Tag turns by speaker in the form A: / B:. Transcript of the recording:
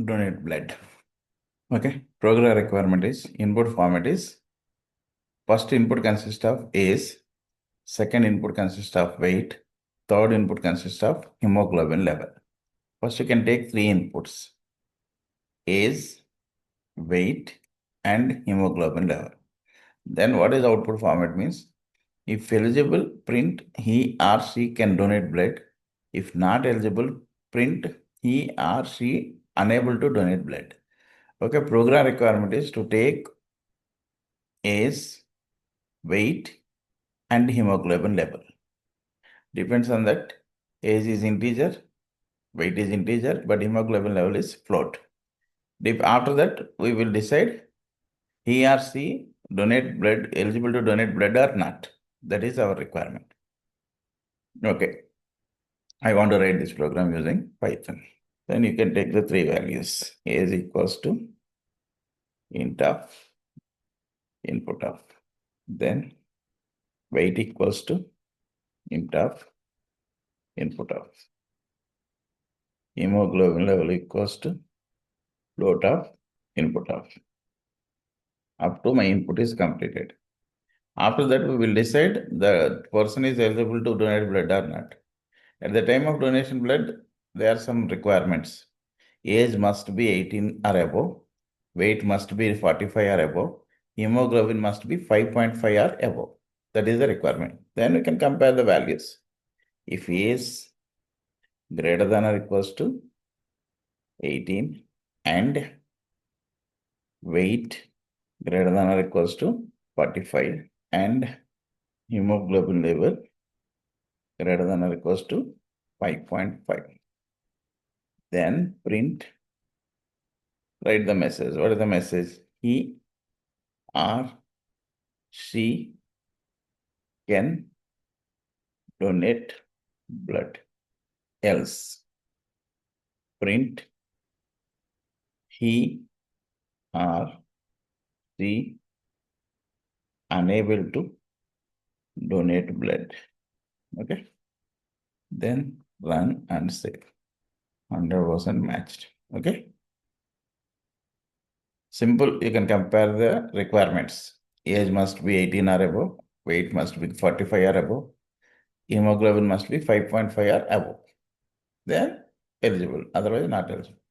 A: donate blood. Okay, program requirement is input format is first input consists of age, second input consists of weight, third input consists of hemoglobin level. First, you can take three inputs: age, weight, and hemoglobin level. Then, what is output format means? If eligible, print he or she can donate blood. If not eligible, print he or she unable to donate blood. Okay, program requirement is to take age, weight, and hemoglobin level. Depends on that. Age is integer, weight is integer, but hemoglobin level is float. After that, we will decide he or she donate blood, eligible to donate blood or not. That is our requirement. Okay. I want to write this program using Python. Then you can take the three values. A is equals to int of input of. Then weight equals to int of input of. Hemoglobin level equals to float of input of. Up to my input is completed. After that, we will decide the person is eligible to donate blood or not. At the time of donation blood, there are some requirements. Age must be 18 or above. Weight must be 45 or above. Hemoglobin must be 5.5 or above. That is the requirement. Then we can compare the values. If age greater than or equals to 18 and weight greater than or equals to 45 and hemoglobin level greater than or equals to 5.5. Then print, write the message. What is the message? He or she can donate blood. Else, print he or she unable to donate blood. Okay. Then run and save. 100% matched. Okay. Simple. You can compare the requirements. Age must be 18 or above. Weight must be 45 or above. Hemoglobin must be 5.5 or above. Then eligible. Otherwise not eligible.